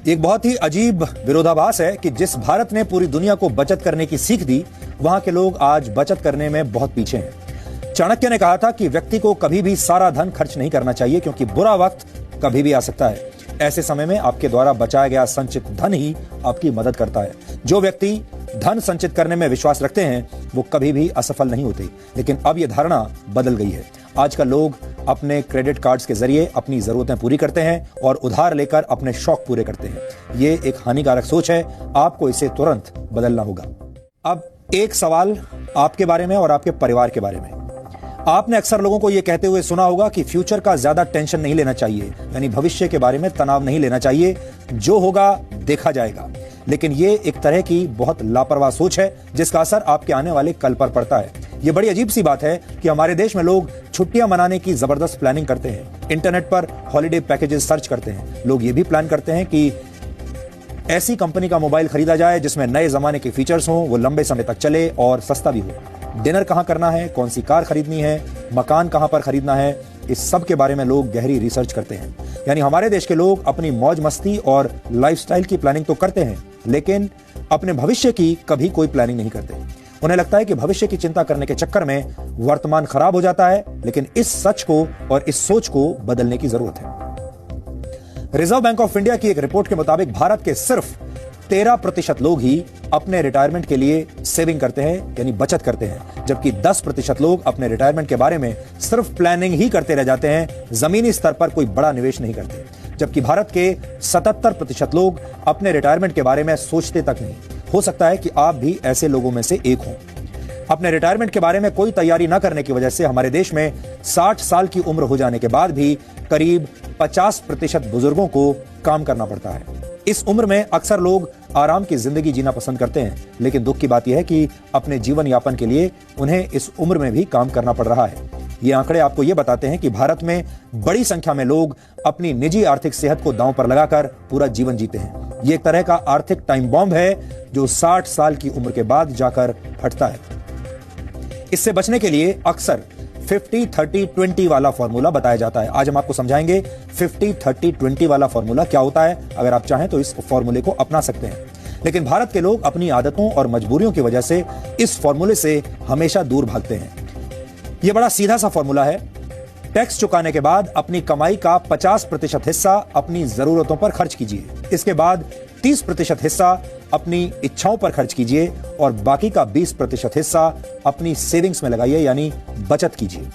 एक बहुत ही अजीब विरोधाभास है कि जिस भारत ने पूरी दुनिया को बचत करने की सीख दी, वहां के लोग आज बचत करने में बहुत पीछे हैं। चाणक्य ने कहा था कि व्यक्ति को कभी भी सारा धन खर्च नहीं करना चाहिए, क्योंकि बुरा वक्त कभी भी आ सकता है। ऐसे समय में आपके द्वारा बचाया गया संचित धन ही आपकी मदद करता है। जो व्यक्ति धन संचित करने में विश्वास रखते हैं, वो कभी भी असफल नहीं होते। लेकिन अब यह धारणा बदल गई है। आजकल लोग अपने क्रेडिट कार्ड्स के जरिए अपनी जरूरतें पूरी करते हैं और उधार लेकर अपने शौक पूरे करते हैं। ये एक हानिकारक सोच है। आपको इसे तुरंत बदलना होगा। अब एक सवाल आपके बारे में और आपके परिवार के बारे में। आपने अक्सर लोगों को यह कहते हुए सुना होगा कि फ्यूचर का ज्यादा टेंशन नहीं लेना चाहिए, यानी भविष्य के बारे में तनाव नहीं लेना चाहिए, जो होगा देखा जाएगा। लेकिन ये एक तरह की बहुत लापरवाह सोच है, जिसका असर आपके आने वाले कल पर पड़ता है। ये बड़ी अजीब सी बात है कि हमारे देश में लोग छुट्टियां मनाने की जबरदस्त प्लानिंग करते हैं। इंटरनेट पर हॉलिडे पैकेजेस सर्च करते हैं। लोग ये भी प्लान करते हैं कि ऐसी कंपनी का मोबाइल खरीदा जाए जिसमें नए जमाने के फीचर्स हों, वो लंबे समय तक चले और सस्ता भी हो। डिनर कहां करना है, कौन सी कार खरीदनी है, मकान कहां पर खरीदना है, इस सब के बारे में लोग गहरी रिसर्च करते हैं। यानी हमारे देश के लोग अपनी मौज मस्ती और लाइफस्टाइल की प्लानिंग तो करते हैं, लेकिन अपने भविष्य की कभी कोई प्लानिंग नहीं करते। उन्हें लगता है कि भविष्य की चिंता करने के चक्कर में वर्तमान खराब हो जाता है, लेकिन इस सच को और इस सोच को बदलने की जरूरत है। रिजर्व बैंक ऑफ इंडिया की एक रिपोर्ट के मुताबिक भारत के सिर्फ 13% लोग ही अपने रिटायरमेंट के लिए सेविंग करते हैं, यानी बचत करते हैं, जबकि 10% लोग अपने रिटायरमेंट के बारे में सिर्फ प्लानिंग ही करते रह जाते हैं, जमीनी स्तर पर कोई बड़ा निवेश नहीं करते। जबकि भारत के 77% लोग अपने रिटायरमेंट के बारे में सोचते तक नहीं। हो सकता है कि आप भी ऐसे लोगों में से एक हों। अपने रिटायरमेंट के बारे में कोई तैयारी न करने की वजह से हमारे देश में 60 साल की उम्र हो जाने के बाद भी करीब 50% बुजुर्गों को काम करना पड़ता है। इस उम्र में अक्सर लोग आराम की जिंदगी जीना पसंद करते हैं, लेकिन दुख की बात यह है कि अपने जीवन यापन के लिए उन्हें इस उम्र में भी काम करना पड़ रहा है। ये आंकड़े आपको ये बताते हैं कि भारत में बड़ी संख्या में लोग अपनी निजी आर्थिक सेहत को दांव पर लगाकर पूरा जीवन जीते हैं। ये एक तरह का आर्थिक टाइम बॉम्ब है जो 60 साल की उम्र के बाद जाकर फटता है। इससे बचने के लिए अक्सर 50-30-20 वाला फॉर्मूला बताया जाता है। आज हम आपको समझाएंगे 50-30-20 वाला फॉर्मूला क्या होता है। अगर आप चाहें तो इस फॉर्मूले को अपना सकते हैं, लेकिन भारत के लोग अपनी आदतों और मजबूरियों की वजह से इस फॉर्मूले से हमेशा दूर भागते हैं। यह बड़ा सीधा सा फॉर्मूला है। टैक्स चुकाने के बाद अपनी कमाई का 50% हिस्सा अपनी जरूरतों पर खर्च कीजिए। इसके बाद 30% हिस्सा अपनी इच्छाओं पर खर्च कीजिए और बाकी का 20% हिस्सा अपनी सेविंग्स में लगाइए, यानी बचत कीजिए।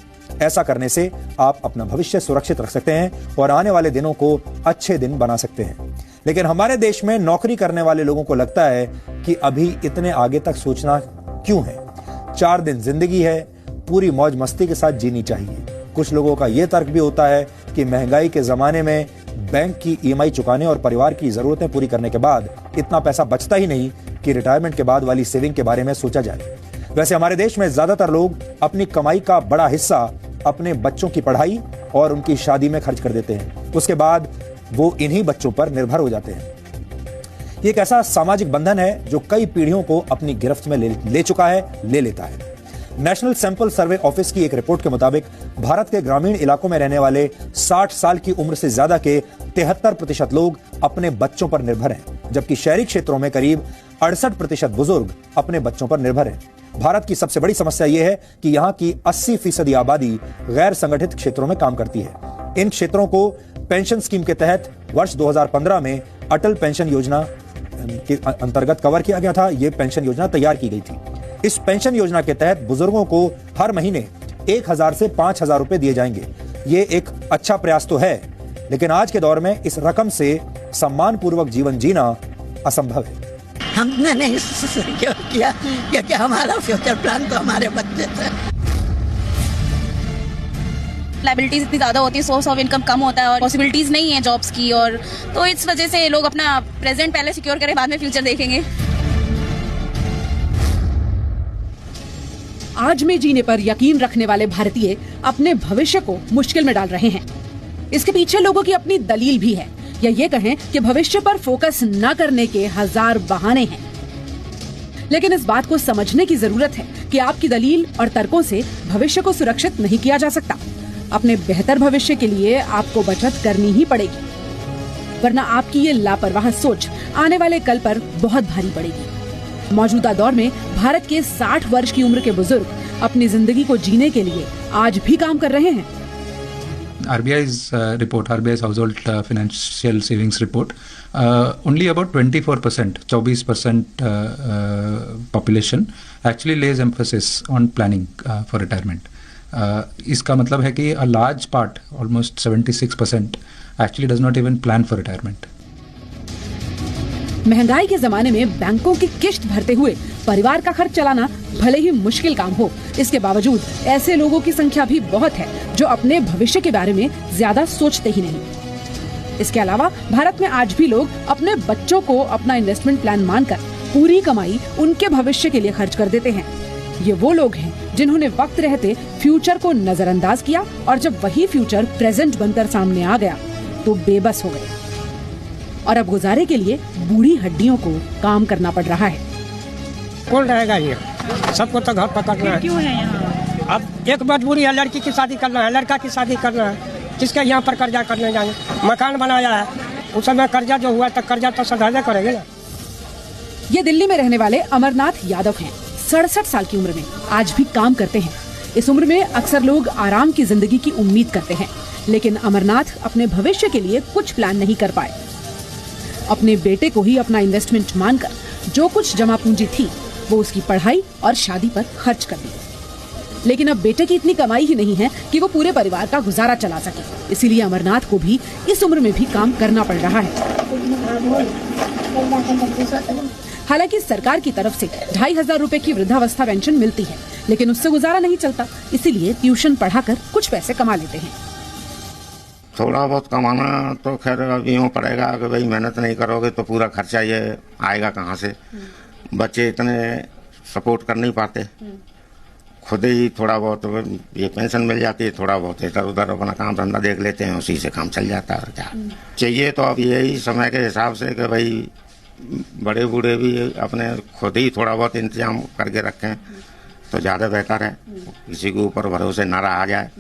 ऐसा करने से आप अपना भविष्य सुरक्षित रख सकते हैं और आने वाले दिनों को अच्छे दिन बना सकते हैं। लेकिन हमारे देश में नौकरी करने वाले लोगों को लगता है कि अभी इतने आगे तक सोचना क्यों है, 4 दिन जिंदगी है, पूरी मौज मस्ती के साथ जीनी चाहिए। कुछ लोगों का यह तर्क भी होता है कि महंगाई के जमाने में बैंक की ईएमआई चुकाने और परिवार की जरूरतें पूरी करने के बाद इतना पैसा बचता ही नहीं कि रिटायरमेंट के बाद वाली सेविंग के बारे में सोचा जाए। वैसे हमारे देश में ज्यादातर लोग अपनी कमाई का बड़ा हिस्सा अपने बच्चों की पढ़ाई और उनकी शादी में खर्च कर देते हैं। उसके बाद वो इन्हीं बच्चों पर निर्भर हो जाते हैं। ये एक ऐसा सामाजिक बंधन है जो कई पीढ़ियों को अपनी गिरफ्त में ले चुका है, ले लेता है। नेशनल सैंपल सर्वे ऑफिस की एक रिपोर्ट के मुताबिक भारत के ग्रामीण इलाकों में रहने वाले 60 साल की उम्र से ज्यादा के 73% लोग अपने बच्चों पर निर्भर हैं, जबकि शहरी क्षेत्रों में करीब 68% बुजुर्ग अपने बच्चों पर निर्भर हैं। भारत की सबसे बड़ी समस्या यह है कि यहाँ की 80% आबादी गैर संगठित क्षेत्रों में काम करती है। इन क्षेत्रों को पेंशन स्कीम के तहत वर्ष 2015 में अटल पेंशन योजना के अंतर्गत कवर किया गया था। यह पेंशन योजना तैयार की गई थी। इस पेंशन योजना के तहत बुजुर्गों को हर महीने 1000 से 5000 रुपए दिए जाएंगे। ये एक अच्छा प्रयास तो है, लेकिन आज के दौर में इस रकम से सम्मान पूर्वक जीवन जीना असंभव है। हमने नहीं किया क्योंकि हमारा फ्यूचर प्लान तो हमारे बच्चे थे। लायबिलिटीज इतनी ज्यादा होती है, सोर्स ऑफ इनकम कम होता है और पॉसिबिलिटीज नहीं है जॉब्स की, और तो इस वजह से लोग अपना प्रेजेंट पहले सिक्योर करें, बाद में फ्यूचर देखेंगे। आज में जीने पर यकीन रखने वाले भारतीय अपने भविष्य को मुश्किल में डाल रहे हैं। इसके पीछे लोगों की अपनी दलील भी है, या ये कहें कि भविष्य पर फोकस न करने के 1000 बहाने हैं। लेकिन इस बात को समझने की जरूरत है कि आपकी दलील और तर्कों से भविष्य को सुरक्षित नहीं किया जा सकता। अपने बेहतर भविष्य के लिए आपको बचत करनी ही पड़ेगी। वरना आपकी ये लापरवाह सोच आने वाले कल पर बहुत भारी पड़ेगी। मौजूदा दौर में भारत के 60 वर्ष की उम्र के बुजुर्ग अपनी जिंदगी को जीने के लिए आज भी काम कर रहे हैं। RBI's report, RBI's household financial savings report, only about 24%, 24% population actually lays emphasis on planning for retirement. इसका मतलब है कि a large part, almost 76%, actually does not even plan for retirement. महंगाई के जमाने में बैंकों की किश्त भरते हुए परिवार का खर्च चलाना भले ही मुश्किल काम हो, इसके बावजूद ऐसे लोगों की संख्या भी बहुत है जो अपने भविष्य के बारे में ज्यादा सोचते ही नहीं। इसके अलावा भारत में आज भी लोग अपने बच्चों को अपना इन्वेस्टमेंट प्लान मानकर पूरी कमाई उनके भविष्य के लिए खर्च कर देते हैं। ये वो लोग हैं जिन्होंने वक्त रहते फ्यूचर को नजरअंदाज किया और जब वही फ्यूचर प्रेजेंट बनकर सामने आ गया तो बेबस हो गए और अब गुजारे के लिए बूढ़ी हड्डियों को काम करना पड़ रहा है। कौन रहेगा ये? सबको तो घर पकड़ना है। क्यों है यहाँ? अब एक मजबूरी है, लड़की की शादी करना है, लड़का की शादी करना है, किसके यहाँ पर कर्जा करने जाएंगे? मकान बनाया है, उस समय कर्जा जो हुआ तो कर्जा तो सधाने करेंगे ना। ये दिल्ली में रहने वाले अमरनाथ यादव हैं। 67 साल की उम्र में आज भी काम करते हैं। इस उम्र में अक्सर लोग आराम की जिंदगी की उम्मीद करते हैं, लेकिन अमरनाथ अपने भविष्य के लिए कुछ प्लान नहीं कर पाए। अपने बेटे को ही अपना इन्वेस्टमेंट मानकर जो कुछ जमा पूंजी थी वो उसकी पढ़ाई और शादी पर खर्च कर दी। लेकिन अब बेटे की इतनी कमाई ही नहीं है कि वो पूरे परिवार का गुजारा चला सके, इसीलिए अमरनाथ को भी इस उम्र में भी काम करना पड़ रहा है। हालांकि सरकार की तरफ से 2500 रुपए की वृद्धावस्था पेंशन मिलती है, लेकिन उससे गुजारा नहीं चलता, इसीलिए ट्यूशन पढ़ाकर कुछ पैसे कमा लेते हैं। थोड़ा बहुत कमाना तो खैर अब यूँ पड़ेगा कि भाई मेहनत नहीं करोगे तो पूरा खर्चा ये आएगा कहाँ से। बच्चे इतने सपोर्ट कर नहीं पाते, खुद ही थोड़ा बहुत ये पेंशन मिल जाती है, थोड़ा बहुत इधर उधर अपना काम धंधा देख लेते हैं, उसी से काम चल जाता है। और क्या चाहिए तो अब यही समय के हिसाब से कि भाई बड़े बूढ़े भी अपने खुद ही थोड़ा बहुत इंतजाम करके रखें तो ज़्यादा बेहतर है। किसी के ऊपर भरोसे ना रहा जाए,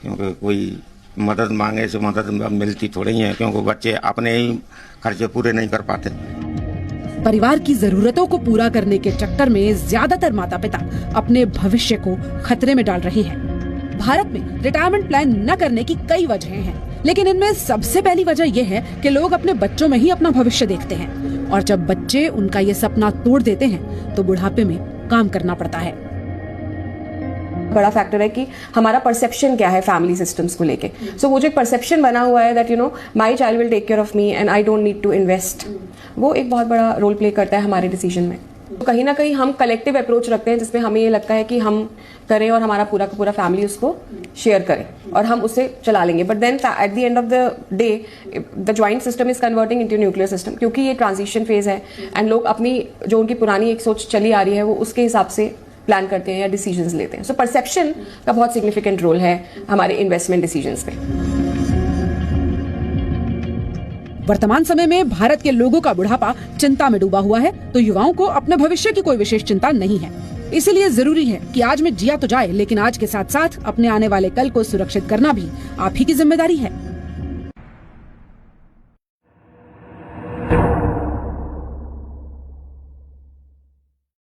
क्योंकि कोई मदद मांगे से मदद मिलती थोड़ी है, क्योंकि बच्चे अपने ही खर्चे पूरे नहीं कर पाते। परिवार की जरूरतों को पूरा करने के चक्कर में ज्यादातर माता पिता अपने भविष्य को खतरे में डाल रहे हैं। भारत में रिटायरमेंट प्लान न करने की कई वजहें हैं, लेकिन इनमें सबसे पहली वजह यह है कि लोग अपने बच्चों में ही अपना भविष्य देखते हैं और जब बच्चे उनका ये सपना तोड़ देते हैं तो बुढ़ापे में काम करना पड़ता है। बड़ा फैक्टर है कि हमारा परसेप्शन क्या है फैमिली सिस्टम्स को लेके। सो वो जो एक परसेप्शन बना हुआ है that you know my child will take care of me and I don't need to invest, वो एक बहुत बड़ा रोल प्ले करता है हमारे डिसीजन में। तो कहीं ना कहीं हम कलेक्टिव अप्रोच रखते हैं जिसमें हमें ये लगता है कि हम करें और हमारा पूरा का पूरा फैमिली उसको शेयर करे और हम उसे चला लेंगे। But then at the end of the day the joint system is converting into nuclear system, क्योंकि ये ट्रांजिशन फेज है एंड लोग अपनी जो उनकी पुरानी एक सोच चली आ रही है वो उसके हिसाब से प्लान करते हैं या डिसीजंस लेते हैं। सो परसेप्शन का बहुत सिग्निफिकेंट रोल है हमारे इन्वेस्टमेंट डिसीजंस पे। वर्तमान समय में भारत के लोगों का बुढ़ापा चिंता में डूबा हुआ है, तो युवाओं को अपने भविष्य की कोई विशेष चिंता नहीं है। इसीलिए जरूरी है कि आज में जिया तो जाए, लेकिन आज के साथ साथ अपने आने वाले कल को सुरक्षित करना भी आप ही की जिम्मेदारी है।